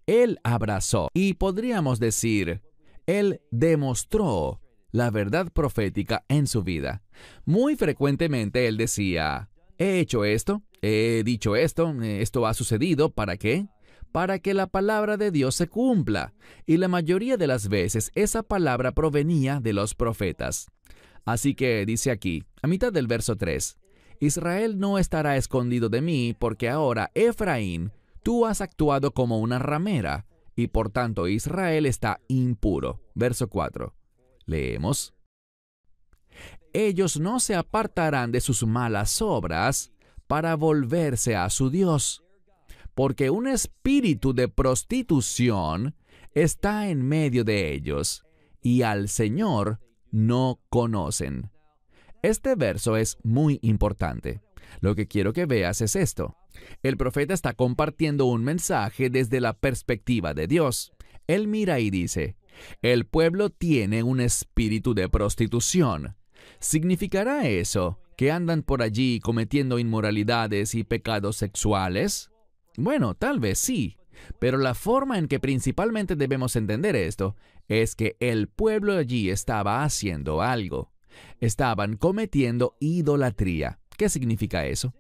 Él abrazó, y podríamos decir, Él demostró la verdad profética en su vida. Muy frecuentemente Él decía, he hecho esto, he dicho esto, esto ha sucedido, ¿para qué? Para que la palabra de Dios se cumpla. Y la mayoría de las veces esa palabra provenía de los profetas. Así que dice aquí, a mitad del verso 3, Israel no estará escondido de mí, porque ahora, Efraín, tú has actuado como una ramera, y por tanto Israel está impuro. Verso 4. Leemos. Ellos no se apartarán de sus malas obras para volverse a su Dios, porque un espíritu de prostitución está en medio de ellos, y al Señor no conocen. Este verso es muy importante. Lo que quiero que veas es esto. El profeta está compartiendo un mensaje desde la perspectiva de Dios. Él mira y dice, el pueblo tiene un espíritu de prostitución. ¿Significará eso que andan por allí cometiendo inmoralidades y pecados sexuales? Bueno, tal vez sí, pero la forma en que principalmente debemos entender esto es que el pueblo allí estaba haciendo algo. Estaban cometiendo idolatría. ¿Qué significa eso?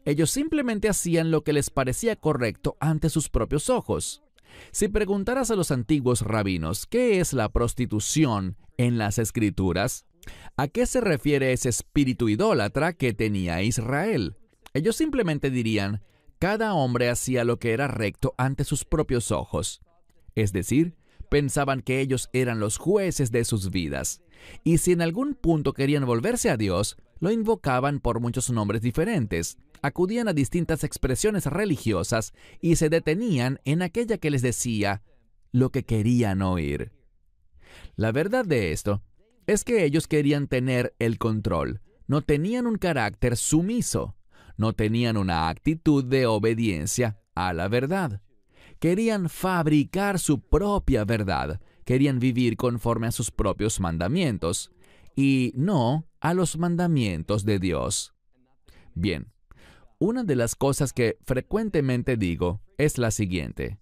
Ellos simplemente hacían lo que les parecía correcto ante sus propios ojos. Si preguntaras a los antiguos rabinos qué es la prostitución en las Escrituras, ¿a qué se refiere ese espíritu idólatra que tenía Israel? Ellos simplemente dirían, cada hombre hacía lo que era recto ante sus propios ojos. Es decir, pensaban que ellos eran los jueces de sus vidas. Y si en algún punto querían volverse a Dios, lo invocaban por muchos nombres diferentes, acudían a distintas expresiones religiosas y se detenían en aquella que les decía lo que querían oír. La verdad de esto es que ellos querían tener el control. No tenían un carácter sumiso. No tenían una actitud de obediencia a la verdad. Querían fabricar su propia verdad. Querían vivir conforme a sus propios mandamientos y no a los mandamientos de Dios. Bien, una de las cosas que frecuentemente digo es la siguiente.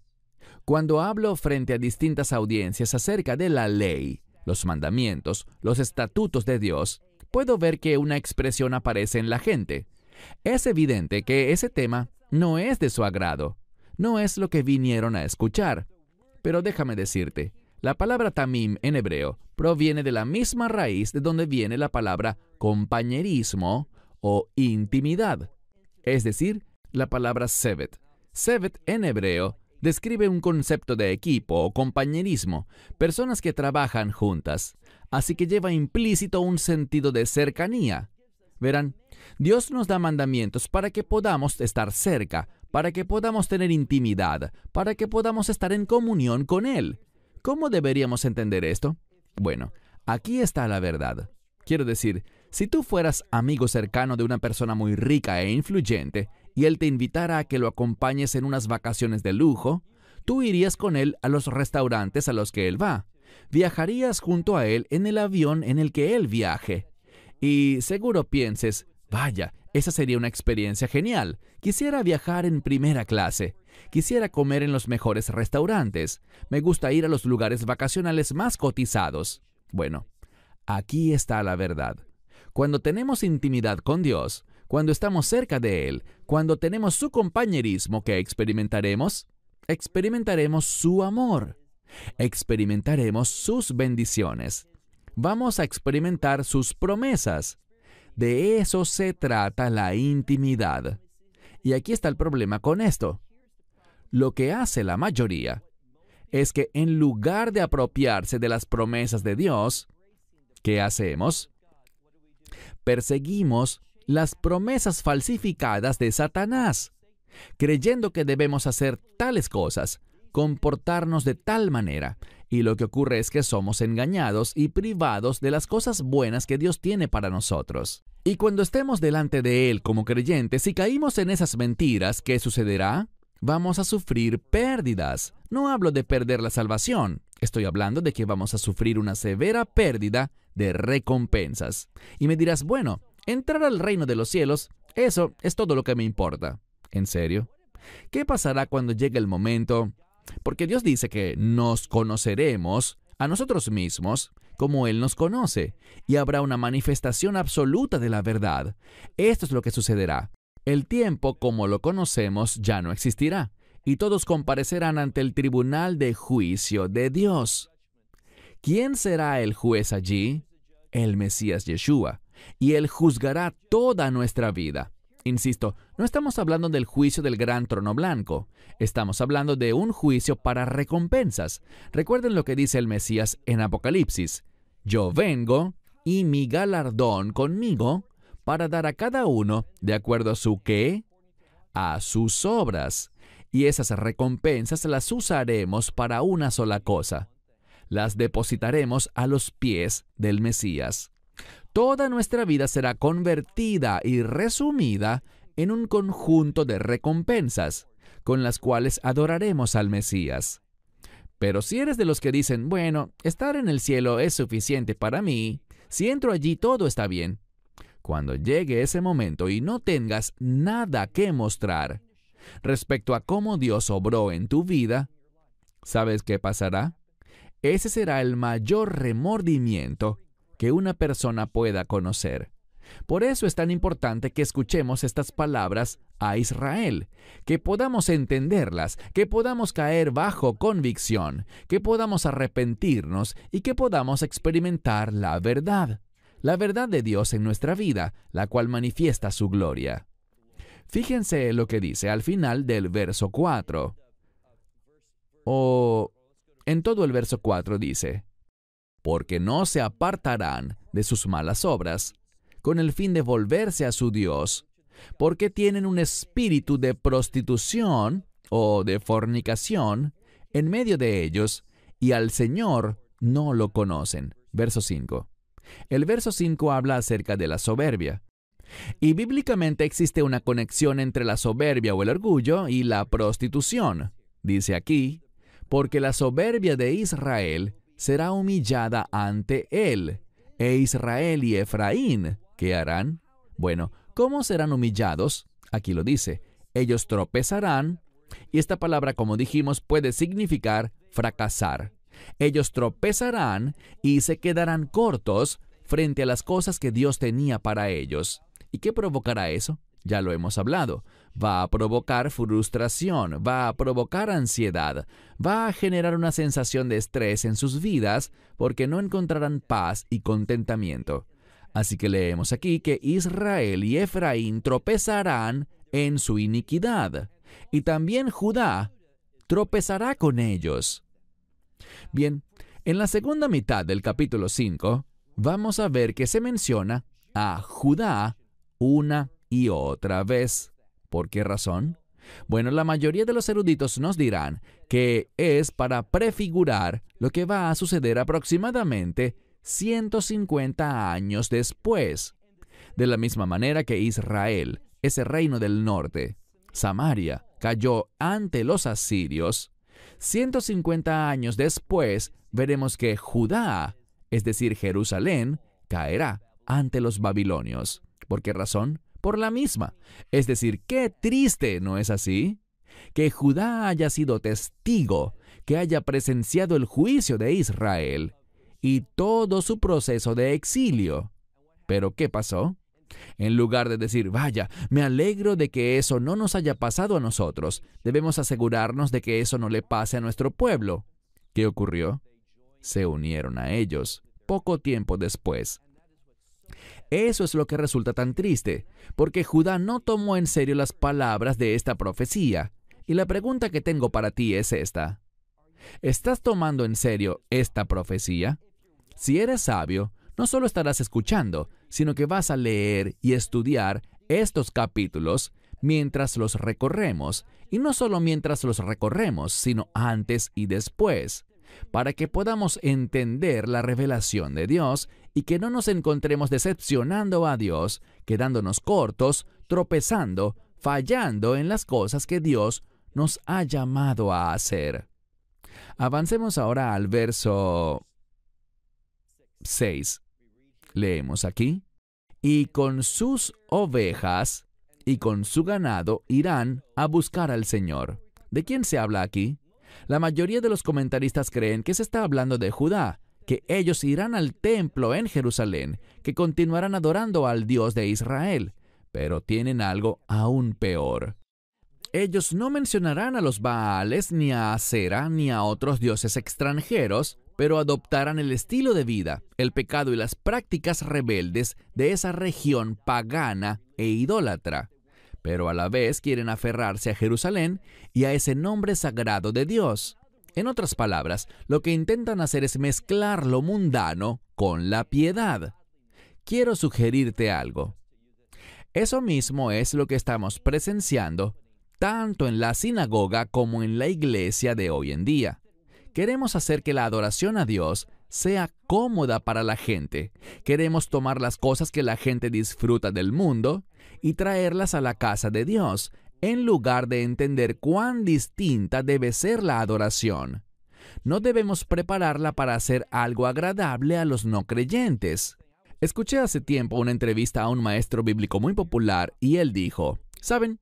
Cuando hablo frente a distintas audiencias acerca de la ley, los mandamientos, los estatutos de Dios, puedo ver que una expresión aparece en la gente. Es evidente que ese tema no es de su agrado, no es lo que vinieron a escuchar. Pero déjame decirte, la palabra tamim en hebreo proviene de la misma raíz de donde viene la palabra compañerismo o intimidad, es decir, la palabra sevet. Sevet en hebreo describe un concepto de equipo o compañerismo, personas que trabajan juntas, así que lleva implícito un sentido de cercanía. Verán, Dios nos da mandamientos para que podamos estar cerca, para que podamos tener intimidad, para que podamos estar en comunión con Él. ¿Cómo deberíamos entender esto? Bueno, aquí está la verdad. Quiero decir, si tú fueras amigo cercano de una persona muy rica e influyente, y él te invitara a que lo acompañes en unas vacaciones de lujo, tú irías con él a los restaurantes a los que él va. Viajarías junto a él en el avión en el que él viaje. Y seguro pienses, vaya, esa sería una experiencia genial. Quisiera viajar en primera clase. Quisiera comer en los mejores restaurantes. Me gusta ir a los lugares vacacionales más cotizados. Bueno, aquí está la verdad. Cuando tenemos intimidad con Dios, cuando estamos cerca de Él, cuando tenemos su compañerismo, ¿qué experimentaremos? Experimentaremos su amor. Experimentaremos sus bendiciones. Vamos a experimentar sus promesas. De eso se trata la intimidad. Y aquí está el problema con esto. Lo que hace la mayoría es que en lugar de apropiarse de las promesas de Dios, ¿qué hacemos? Perseguimos las promesas falsificadas de Satanás, creyendo que debemos hacer tales cosas, comportarnos de tal manera, y lo que ocurre es que somos engañados y privados de las cosas buenas que Dios tiene para nosotros. Y cuando estemos delante de Él como creyentes y caímos en esas mentiras, ¿qué sucederá? Vamos a sufrir pérdidas. No hablo de perder la salvación. Estoy hablando de que vamos a sufrir una severa pérdida de recompensas. Y me dirás, bueno, entrar al reino de los cielos, eso es todo lo que me importa. ¿En serio? ¿Qué pasará cuando llegue el momento? Porque Dios dice que nos conoceremos a nosotros mismos como Él nos conoce, y habrá una manifestación absoluta de la verdad. Esto es lo que sucederá. El tiempo como lo conocemos ya no existirá, y todos comparecerán ante el tribunal de juicio de Dios. ¿Quién será el juez allí? El Mesías Yeshua, y Él juzgará toda nuestra vida. Insisto, no estamos hablando del juicio del gran trono blanco. Estamos hablando de un juicio para recompensas. Recuerden lo que dice el Mesías en Apocalipsis. Yo vengo y mi galardón conmigo para dar a cada uno de acuerdo a su ¿qué? A sus obras. Y esas recompensas las usaremos para una sola cosa. Las depositaremos a los pies del Mesías. Toda nuestra vida será convertida y resumida en un conjunto de recompensas, con las cuales adoraremos al Mesías. Pero si eres de los que dicen, bueno, estar en el cielo es suficiente para mí, si entro allí todo está bien. Cuando llegue ese momento y no tengas nada que mostrar respecto a cómo Dios obró en tu vida, ¿sabes qué pasará? Ese será el mayor remordimiento que una persona pueda conocer. Por eso es tan importante que escuchemos estas palabras a Israel, que podamos entenderlas, que podamos caer bajo convicción, que podamos arrepentirnos y que podamos experimentar la verdad de Dios en nuestra vida, la cual manifiesta su gloria. Fíjense lo que dice al final del verso 4. En todo el verso 4 dice, porque no se apartarán de sus malas obras, con el fin de volverse a su Dios, porque tienen un espíritu de prostitución o de fornicación en medio de ellos, y al Señor no lo conocen. Verso 5. El verso 5 habla acerca de la soberbia. Y bíblicamente existe una conexión entre la soberbia o el orgullo y la prostitución. Dice aquí, porque la soberbia de Israel será humillada ante él, e Israel y Efraín, ¿qué harán? Bueno, ¿cómo serán humillados? Aquí lo dice, ellos tropezarán, y esta palabra, como dijimos, puede significar fracasar. Ellos tropezarán y se quedarán cortos frente a las cosas que Dios tenía para ellos. ¿Y qué provocará eso? Ya lo hemos hablado. Va a provocar frustración, va a provocar ansiedad, va a generar una sensación de estrés en sus vidas porque no encontrarán paz y contentamiento. Así que leemos aquí que Israel y Efraín tropezarán en su iniquidad, y también Judá tropezará con ellos. Bien, en la segunda mitad del capítulo 5, vamos a ver que se menciona a Judá una y otra vez. ¿Por qué razón? Bueno, la mayoría de los eruditos nos dirán que es para prefigurar lo que va a suceder aproximadamente 150 años después. De la misma manera que Israel, ese reino del norte, Samaria, cayó ante los asirios, 150 años después veremos que Judá, es decir, Jerusalén, caerá ante los babilonios. ¿Por qué razón? Por la misma. Es decir, qué triste, ¿no es así? Que Judá haya sido testigo, que haya presenciado el juicio de Israel y todo su proceso de exilio. ¿Pero qué pasó? En lugar de decir, vaya, me alegro de que eso no nos haya pasado a nosotros, debemos asegurarnos de que eso no le pase a nuestro pueblo. ¿Qué ocurrió? Se unieron a ellos, poco tiempo después. Eso es lo que resulta tan triste, porque Judá no tomó en serio las palabras de esta profecía. Y la pregunta que tengo para ti es esta. ¿Estás tomando en serio esta profecía? Si eres sabio, no solo estarás escuchando, sino que vas a leer y estudiar estos capítulos mientras los recorremos, y no solo mientras los recorremos, sino antes y después, para que podamos entender la revelación de Dios y que no nos encontremos decepcionando a Dios, quedándonos cortos, tropezando, fallando en las cosas que Dios nos ha llamado a hacer. Avancemos ahora al verso 6. Leemos aquí, y con sus ovejas y con su ganado irán a buscar al Señor. ¿De quién se habla aquí? La mayoría de los comentaristas creen que se está hablando de Judá, que ellos irán al templo en Jerusalén, que continuarán adorando al Dios de Israel, pero tienen algo aún peor. Ellos no mencionarán a los Baales, ni a Asera, ni a otros dioses extranjeros, pero adoptarán el estilo de vida, el pecado y las prácticas rebeldes de esa región pagana e idólatra. Pero a la vez quieren aferrarse a Jerusalén y a ese nombre sagrado de Dios. En otras palabras, lo que intentan hacer es mezclar lo mundano con la piedad. Quiero sugerirte algo. Eso mismo es lo que estamos presenciando tanto en la sinagoga como en la iglesia de hoy en día. Queremos hacer que la adoración a Dios sea cómoda para la gente. Queremos tomar las cosas que la gente disfruta del mundo y traerlas a la casa de Dios, en lugar de entender cuán distinta debe ser la adoración. No debemos prepararla para hacer algo agradable a los no creyentes. Escuché hace tiempo una entrevista a un maestro bíblico muy popular y él dijo, ¿saben?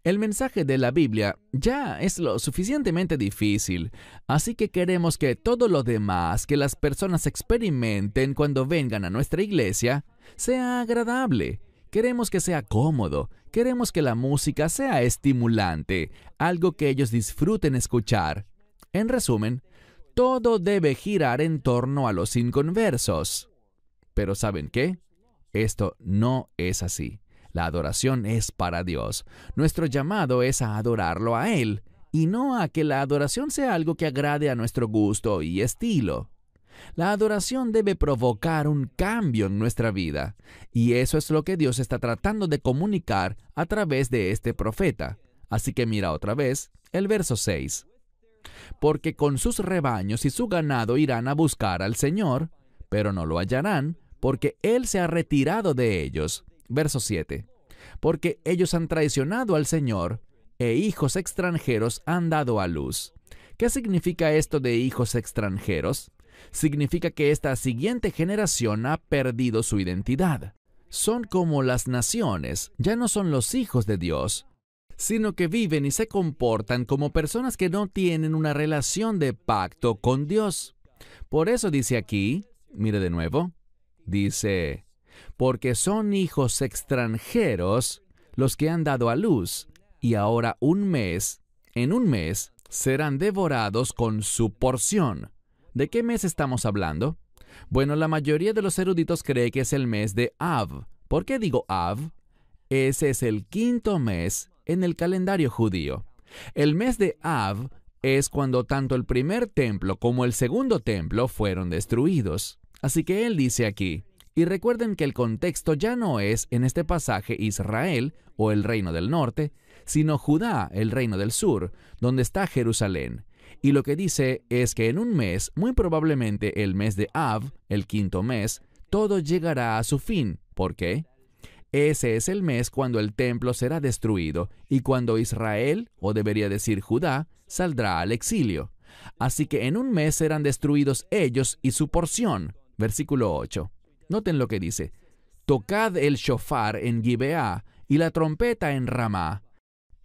El mensaje de la Biblia ya es lo suficientemente difícil, así que queremos que todo lo demás que las personas experimenten cuando vengan a nuestra iglesia sea agradable. Queremos que sea cómodo, queremos que la música sea estimulante, algo que ellos disfruten escuchar. En resumen, todo debe girar en torno a los inconversos. Pero ¿saben qué? Esto no es así. La adoración es para Dios. Nuestro llamado es a adorarlo a Él, y no a que la adoración sea algo que agrade a nuestro gusto y estilo. La adoración debe provocar un cambio en nuestra vida, y eso es lo que Dios está tratando de comunicar a través de este profeta. Así que mira otra vez el verso 6. Porque con sus rebaños y su ganado irán a buscar al Señor, pero no lo hallarán, porque Él se ha retirado de ellos. Verso 7. Porque ellos han traicionado al Señor, e hijos extranjeros han dado a luz. ¿Qué significa esto de hijos extranjeros? Significa que esta siguiente generación ha perdido su identidad. Son como las naciones, ya no son los hijos de Dios, sino que viven y se comportan como personas que no tienen una relación de pacto con Dios. Por eso dice aquí, mire de nuevo, dice, porque son hijos extranjeros los que han dado a luz, y ahora en un mes, serán devorados con su porción. ¿De qué mes estamos hablando? Bueno, la mayoría de los eruditos cree que es el mes de Av. ¿Por qué digo Av? Ese es el 5º mes en el calendario judío. El mes de Av es cuando tanto el primer templo como el segundo templo fueron destruidos. Así que él dice aquí, y recuerden que el contexto ya no es en este pasaje Israel o el reino del norte, sino Judá, el reino del sur, donde está Jerusalén. Y lo que dice es que en un mes, muy probablemente el mes de Av, el 5º mes, todo llegará a su fin. ¿Por qué? Ese es el mes cuando el templo será destruido y cuando Israel, o debería decir Judá, saldrá al exilio. Así que en un mes serán destruidos ellos y su porción. Versículo 8. Noten lo que dice. Tocad el shofar en Gibeá y la trompeta en Ramá.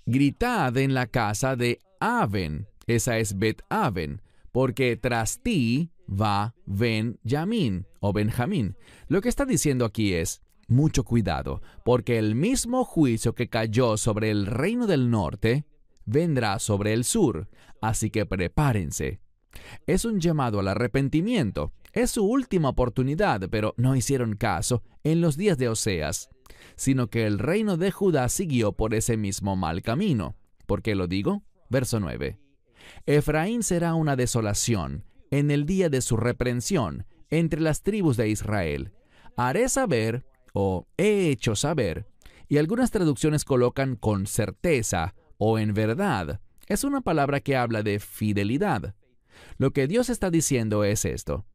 Gritad en la casa de Aven. Esa es Bet-Aven, porque tras ti va Ben-Yamín o Benjamín. Lo que está diciendo aquí es, mucho cuidado, porque el mismo juicio que cayó sobre el reino del norte vendrá sobre el sur, así que prepárense. Es un llamado al arrepentimiento. Es su última oportunidad, pero no hicieron caso en los días de Oseas, sino que el reino de Judá siguió por ese mismo mal camino. ¿Por qué lo digo? Verso 9. Efraín será una desolación en el día de su reprensión entre las tribus de Israel. Haré saber, o he hecho saber, y algunas traducciones colocan con certeza o en verdad. Es una palabra que habla de fidelidad. Lo que Dios está diciendo es esto.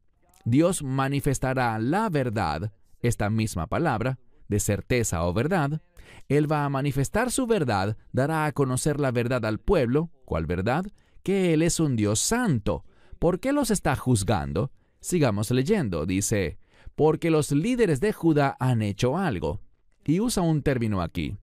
Dios manifestará la verdad, esta misma palabra, de certeza o verdad. Él va a manifestar su verdad, dará a conocer la verdad al pueblo. ¿Cuál verdad? Que Él es un Dios santo. ¿Por qué los está juzgando? Sigamos leyendo. Dice, porque los líderes de Judá han hecho algo. Y usa un término aquí.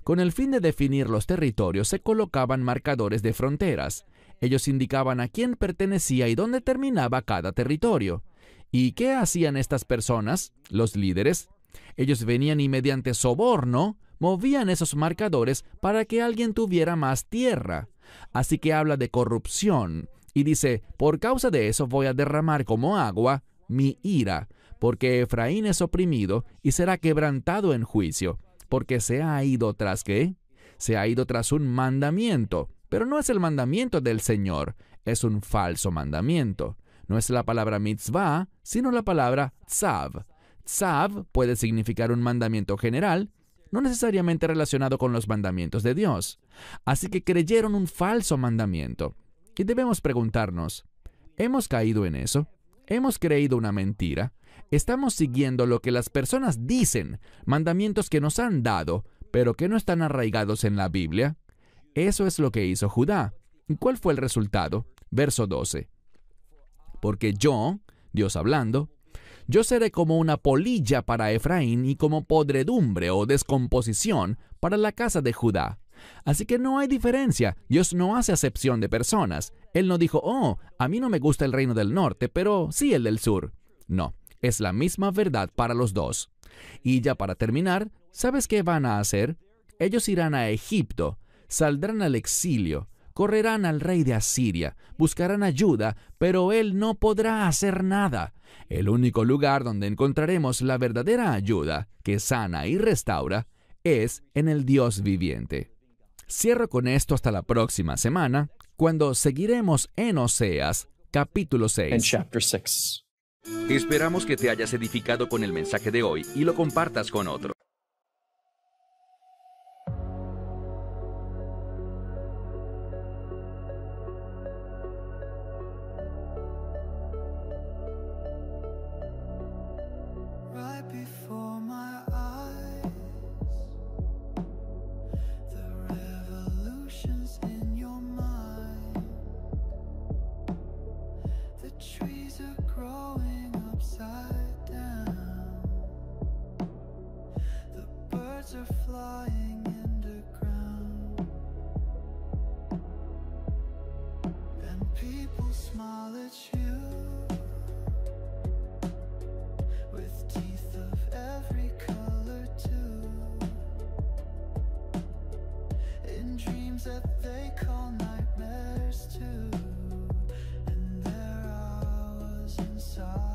Con el fin de definir los territorios se colocaban marcadores de fronteras. Ellos indicaban a quién pertenecía y dónde terminaba cada territorio. ¿Y qué hacían estas personas, los líderes? Ellos venían y mediante soborno movían esos marcadores para que alguien tuviera más tierra. Así que habla de corrupción y dice, por causa de eso voy a derramar como agua mi ira, porque Efraín es oprimido y será quebrantado en juicio, porque se ha ido tras ¿qué? Se ha ido tras un mandamiento, pero no es el mandamiento del Señor, es un falso mandamiento. No es la palabra mitzvah, sino la palabra tzav. Tzav puede significar un mandamiento general, no necesariamente relacionado con los mandamientos de Dios. Así que creyeron un falso mandamiento. Y debemos preguntarnos, ¿hemos caído en eso? ¿Hemos creído una mentira? ¿Estamos siguiendo lo que las personas dicen, mandamientos que nos han dado, pero que no están arraigados en la Biblia? Eso es lo que hizo Judá. ¿Y cuál fue el resultado? Verso 12. Porque yo, Dios hablando, yo seré como una polilla para Efraín y como podredumbre o descomposición para la casa de Judá. Así que no hay diferencia. Dios no hace acepción de personas. Él no dijo, oh, a mí no me gusta el reino del norte, pero sí el del sur. No, es la misma verdad para los dos. Y ya para terminar, ¿sabes qué van a hacer? Ellos irán a Egipto, saldrán al exilio, correrán al rey de Asiria, buscarán ayuda, pero él no podrá hacer nada. El único lugar donde encontraremos la verdadera ayuda, que sana y restaura, es en el Dios viviente. Cierro con esto hasta la próxima semana, cuando seguiremos en Oseas, capítulo 6. Esperamos que te hayas edificado con el mensaje de hoy y lo compartas con otros. smile at you with teeth of every color too, in dreams that they call nightmares too. And there I was inside